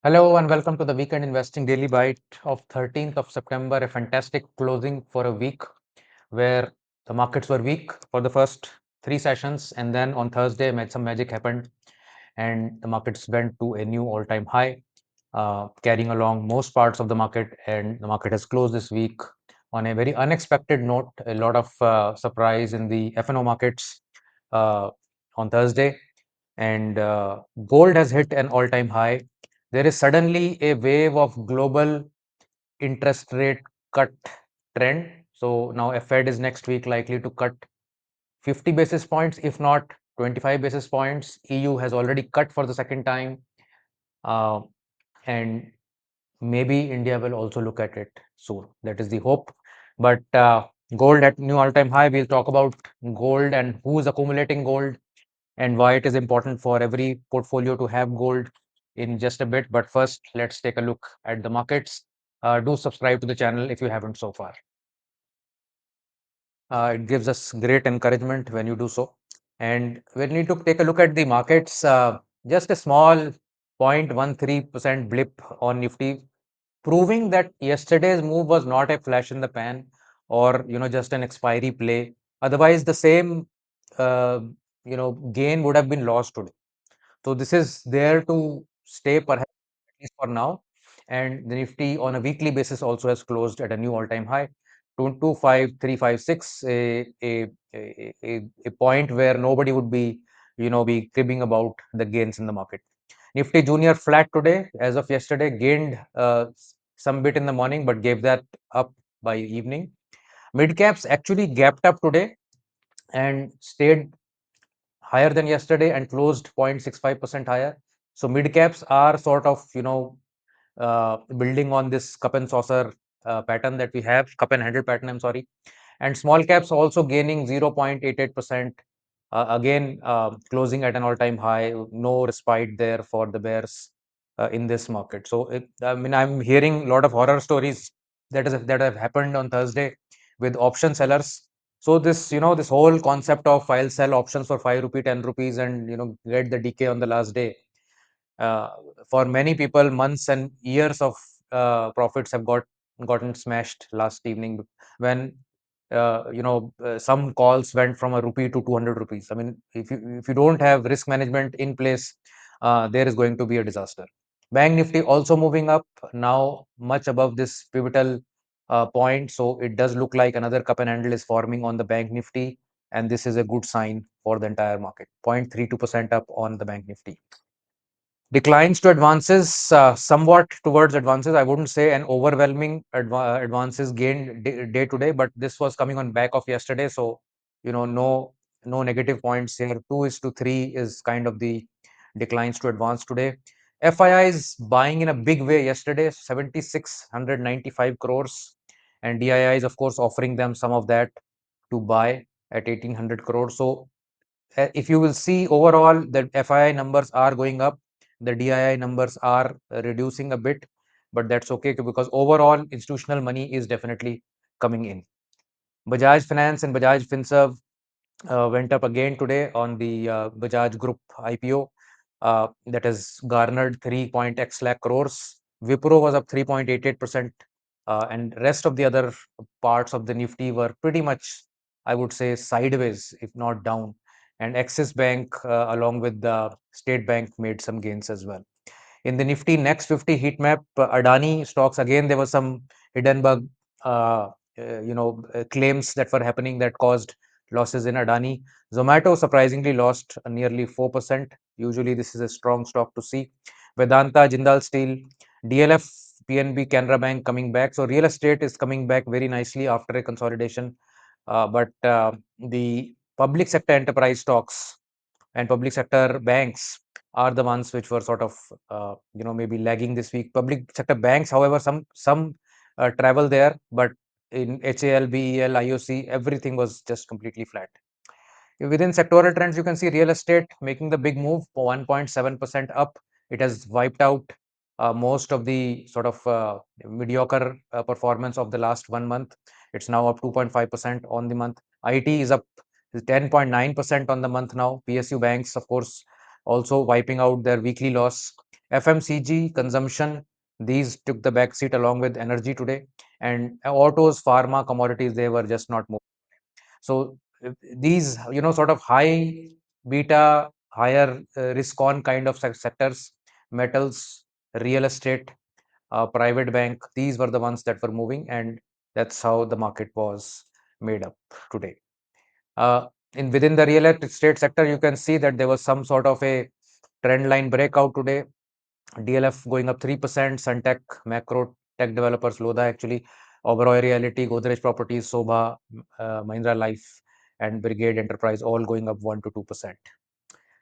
Hello and welcome to the Weekend Investing Daily Byte of 13th of September, a fantastic closing for a week where the markets were weak for the first three sessions, and then on Thursday, some magic happened and the markets went to a new all-time high, carrying along most parts of the market, and the market has closed this week on a very unexpected note. A lot of surprise in the F&O markets uh, on Thursday, and gold has hit an all-time high. There is suddenly a wave of global interest rate cut trend. So now a Fed is next week likely to cut 50 basis points, if not 25 basis points. EU has already cut for the second time, uh, and maybe India will also look at it soon. That is the hope. But gold at new all-time high. We'll talk about gold and who is accumulating gold and why it is important for every portfolio to have gold in just a bit. But first, let's take a look at the markets. Do subscribe to the channel if you haven't so far. It gives us great encouragement when you do so. And we need to take a look at the markets. Just a small 0.13% blip on Nifty, proving that yesterday's move was not a flash in the pan or just an expiry play. Otherwise, the same uh, gain would have been lost today. So this is there to stay perhaps at least for now. And the Nifty on a weekly basis also has closed at a new all-time high, 25356, a point where nobody would be cribbing about the gains in the market. Nifty Junior flat today, as of yesterday, gained some bit in the morning, but gave that up by evening. Mid caps actually gapped up today and stayed higher than yesterday and closed 0.65% higher. So mid caps are sort of, building on this cup and saucer pattern that we have, cup and handle pattern, I'm sorry. And small caps also gaining 0.88%. Again, closing at an all-time high, no respite there for the bears in this market. So, I mean, I'm hearing a lot of horror stories that have happened on Thursday with option sellers. So this whole concept of I'll sell options for 5 rupee, 10 rupees, and get the decay on the last day. Uh, for many people, months and years of profits have gotten smashed last evening when some calls went from a rupee to 200 rupees. I mean, if you don't have risk management in place, there is going to be a disaster. Bank Nifty also moving up now, much above this pivotal point. So it does look like another cup and handle is forming on the Bank Nifty, and this is a good sign for the entire market. 0.32% up on the Bank Nifty. Declines to advances, somewhat towards advances. I wouldn't say an overwhelming advances gain day to day, but this was coming on back of yesterday. So, no negative points here. 2:3 is kind of the declines to advance today. FII is buying in a big way yesterday, 7,695 crores, and DII is of course offering them some of that to buy at 1,800 crores. So if you will see overall, the FII numbers are going up, the DII numbers are reducing a bit, but that's okay because overall institutional money is definitely coming in. Bajaj Finance and Bajaj Finserv went up again today on the Bajaj Group IPO that has garnered 3.x lakh crores. Wipro was up 3.88%, and rest of the other parts of the Nifty were pretty much, I would say, sideways, if not down. And Axis Bank, along with the State Bank, made some gains as well. In the Nifty Next 50 heat map, Adani stocks, again, there was some Hindenburg claims that were happening that caused losses in Adani. Zomato surprisingly lost nearly 4%. Usually, this is a strong stock to see. Vedanta, Jindal Steel, DLF, PNB, Canara Bank coming back. So, real estate is coming back very nicely after a consolidation. But the public sector enterprise stocks and public sector banks are the ones which were sort of maybe lagging this week. Public sector banks, however, some travel there, but in HAL, BEL, IOC, everything was just completely flat. Within sectoral trends, you can see real estate making the big move, 1.7% up. It has wiped out most of the sort of mediocre performance of the last 1 month. It's now up 2.5% on the month. IT is up 10.9% on the month now. PSU banks, of course, also wiping out their weekly loss. FMCG consumption, these took the back seat along with energy today, and autos, pharma, commodities, they were just not moving. So these, sort of high beta, higher risk on kind of sectors, metals, real estate, private bank, these were the ones that were moving, and that's how the market was made up today. Uh, in within the real estate sector, you can see that there was some sort of a trend line breakout today. DLF going up 3%, Suntech, Macro Tech Developers, Lodha actually, Oberoi Realty, Godrej Properties, Sobha, Mahindra Life, and Brigade Enterprise all going up 1 to 2%.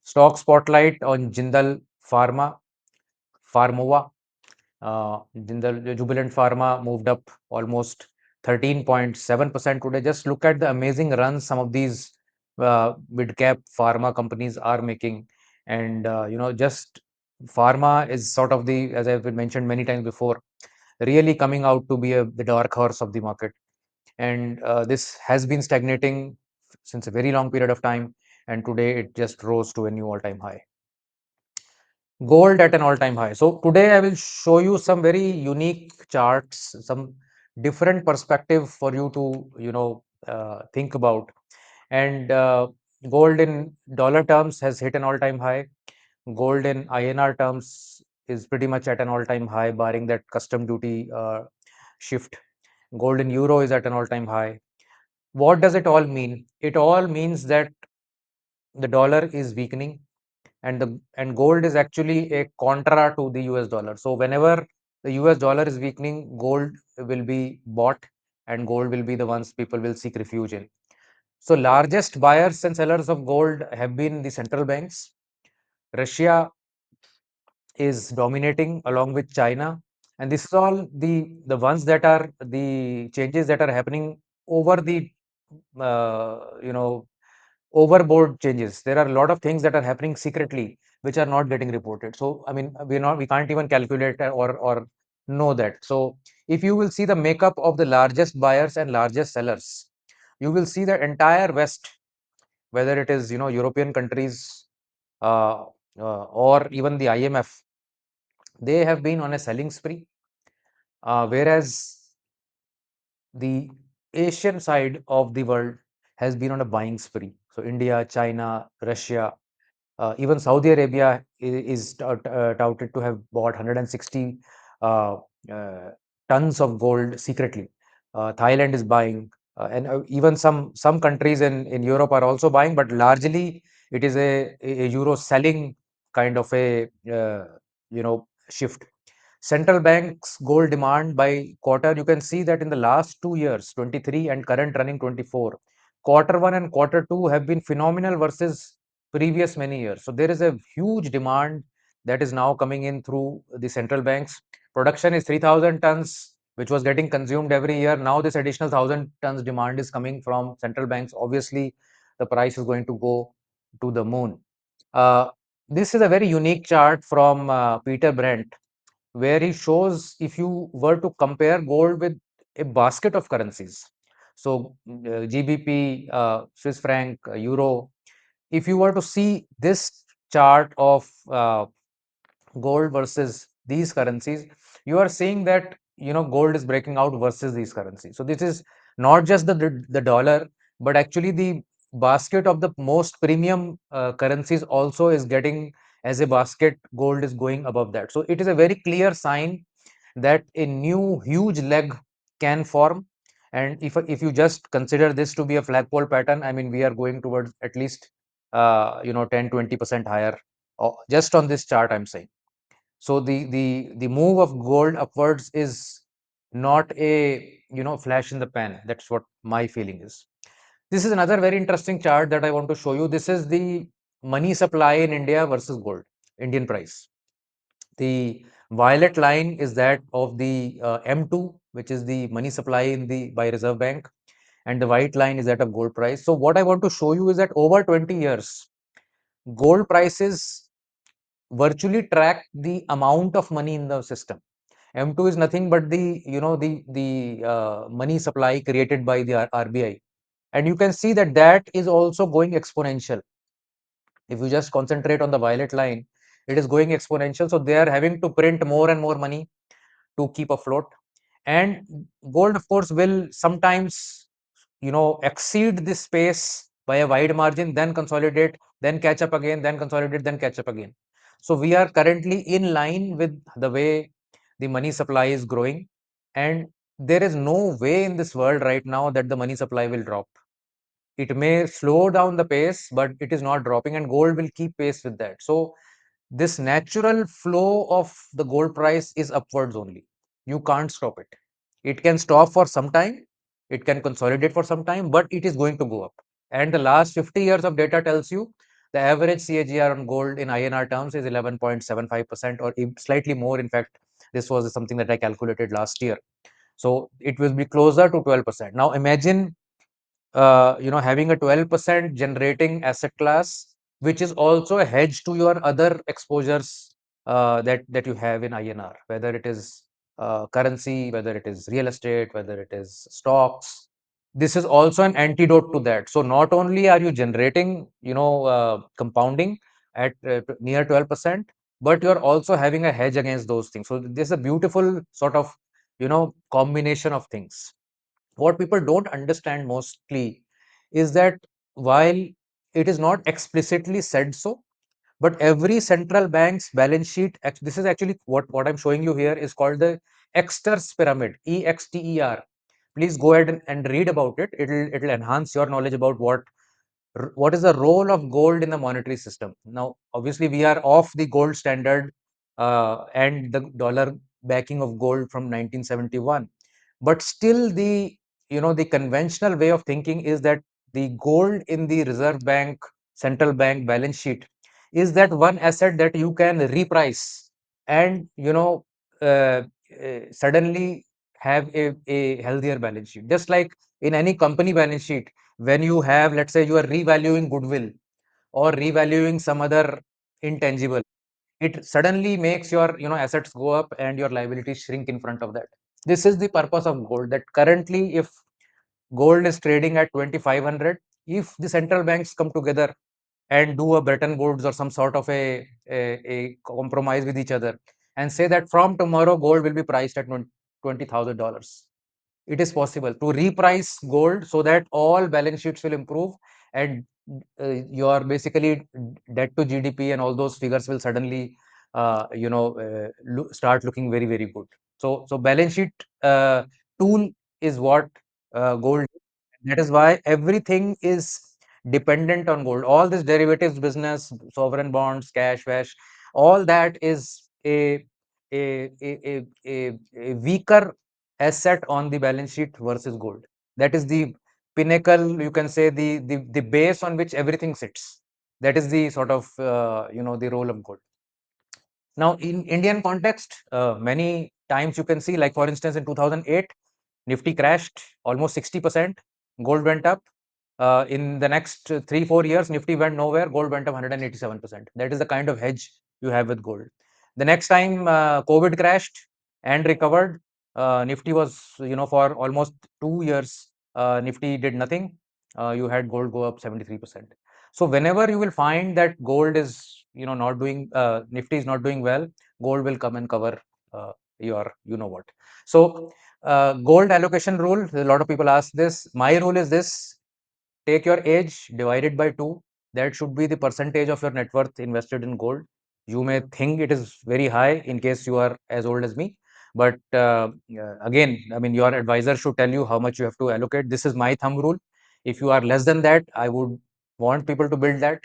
Stock spotlight on Jindal Pharma, Pharmova. Jubilant Pharma moved up almost 13.7% today. Just look at the amazing runs some of these mid-cap pharma companies are making. And, just pharma is sort of the, as I've mentioned many times before, really coming out to be the dark horse of the market. And this has been stagnating since a very long period of time. And today it just rose to a new all-time high. Gold at an all-time high. So today I will show you some very unique charts, some different perspective for you to, think about. And gold in dollar terms has hit an all-time high. Gold in INR terms is pretty much at an all-time high, barring that custom duty shift. Gold in euro is at an all-time high. What does it all mean? It all means that the dollar is weakening, and gold is actually a contra to the US dollar. So whenever the US dollar is weakening, gold will be bought, and gold will be the ones people will seek refuge in. So largest buyers and sellers of gold have been the central banks. Russia is dominating along with China, and this is all the ones that are the changes that are happening over the you know overboard changes. There are a lot of things that are happening secretly which are not getting reported. So I mean, we can't even calculate or know that. So if you will see the makeup of the largest buyers and largest sellers, you will see the entire West, whether it is European countries, uh, or even the IMF, they have been on a selling spree, whereas the Asian side of the world has been on a buying spree. So India, China, Russia, even Saudi Arabia is touted to have bought 160 uh, uh, tons of gold secretly. Thailand is buying, and even some countries in Europe are also buying, but largely it is a euro selling kind of a shift. Central banks gold demand by quarter, you can see that in the last 2 years, 23 and current running 24, quarter one and quarter two have been phenomenal versus previous many years. So there is a huge demand that is now coming in through the central banks. Production is 3,000 tons, which was getting consumed every year. Now this additional 1,000 tons demand is coming from central banks. Obviously, the price is going to go to the moon. Uh, this is a very unique chart from Peter Brent, where he shows if you were to compare gold with a basket of currencies. So GBP, Swiss franc, euro. If you were to see this chart of gold versus these currencies, you are seeing that gold is breaking out versus these currencies. So this is not just the dollar, but actually the basket of the most premium currencies also is getting, as a basket, gold is going above that. So it is a very clear sign that a new huge leg can form. And if you just consider this to be a flagpole pattern, I mean, we are going towards at least 10-20% higher, just on this chart, I'm saying. So the move of gold upwards is not a flash in the pan. That's what my feeling is. This is another very interesting chart that I want to show you. This is the money supply in India versus gold, Indian price. The violet line is that of the M2, which is the money supply in the by Reserve Bank, and the white line is that of gold price. So what I want to show you is that over 20 years, gold prices virtually track the amount of money in the system. M2 is nothing but the money supply created by the RBI, and you can see that is also going exponential. If you just concentrate on the violet line, it is going exponential. So they are having to print more and more money to keep afloat. And gold, of course, will sometimes, exceed this space by a wide margin, then consolidate, then catch up again, then consolidate, then catch up again. So we are currently in line with the way the money supply is growing, and there is no way in this world right now that the money supply will drop. It may slow down the pace, but it is not dropping, and gold will keep pace with that. So this natural flow of the gold price is upwards only. You can't stop it. It can stop for some time, it can consolidate for some time, but it is going to go up. And the last 50 years of data tells you the average CAGR on gold in INR terms is 11.75%, or slightly more. In fact, this was something that I calculated last year. So it will be closer to 12%. Now imagine having a 12% generating asset class, which is also a hedge to your other exposures that you have in INR, whether it is currency, whether it is real estate, whether it is stocks. This is also an antidote to that. So not only are you generating, compounding at near 12%, but you're also having a hedge against those things. So this is a beautiful sort of, combination of things. What people don't understand mostly is that while it is not explicitly said so, but every central bank's balance sheet, this is actually what I'm showing you here is called the Exter's pyramid, EXTER. Please go ahead and read about it. It'll enhance your knowledge about what is the role of gold in the monetary system. Now, obviously, we are off the gold standard and the dollar backing of gold from 1971, but still the conventional way of thinking is that the gold in the reserve bank, central bank balance sheet is that one asset that you can reprice and suddenly have a healthier balance sheet, just like in any company balance sheet. When you have, let's say, you are revaluing goodwill or revaluing some other intangible, it suddenly makes your assets go up and your liabilities shrink in front of that. This is the purpose of gold, that currently if gold is trading at 2500, if the central banks come together and do a Bretton Woods or some sort of a compromise with each other and say that from tomorrow gold will be priced at $20,000, it is possible to reprice gold so that all balance sheets will improve, and your basically debt to GDP and all those figures will suddenly start looking very, very good. So balance sheet tool is what gold. That is why everything is dependent on gold. All this derivatives business, sovereign bonds, cash, vash, all that is a weaker asset on the balance sheet versus gold. That is the pinnacle, you can say, the base on which everything sits. That is the sort of the role of gold. Now, in Indian context, many times you can see, like for instance, in 2008, Nifty crashed almost 60%. Gold went up. In the next 3-4 years, Nifty went nowhere. Gold went up 187%. That is the kind of hedge you have with gold. The next time COVID crashed and recovered, Nifty was, for almost 2 years, Nifty did nothing. You had gold go up 73%. So whenever you will find that gold is, not doing, Nifty is not doing well, gold will come and cover your, what. So gold allocation rule, a lot of people ask this. My rule is this: take your age, divide it by 2. That should be the percentage of your net worth invested in gold. You may think it is very high in case you are as old as me, but again, I mean, your advisor should tell you how much you have to allocate. This is my thumb rule. If you are less than that, I would want people to build that.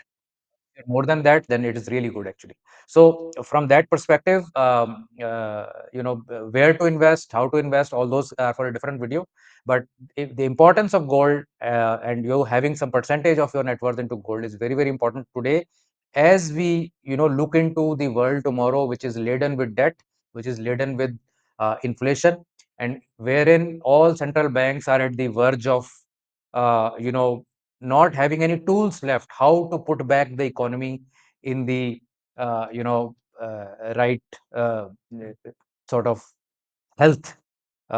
More than that, then it is really good actually. So from that perspective, where to invest, how to invest, all those are for a different video. But if the importance of gold and you having some percentage of your net worth into gold is very, very important today, as we look into the world tomorrow, which is laden with debt, which is laden with inflation, and wherein all central banks are at the verge of not having any tools left how to put back the economy in the right uh, sort of health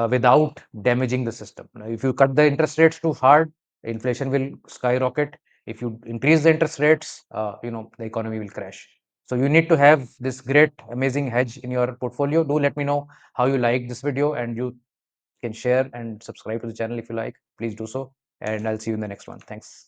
without damaging the system. Now, if you cut the interest rates too hard, inflation will skyrocket. If you increase the interest rates, the economy will crash. So you need to have this great, amazing hedge in your portfolio. Do let me know how you like this video, and you can share and subscribe to the channel if you like. Please do so, and I'll see you in the next one. Thanks.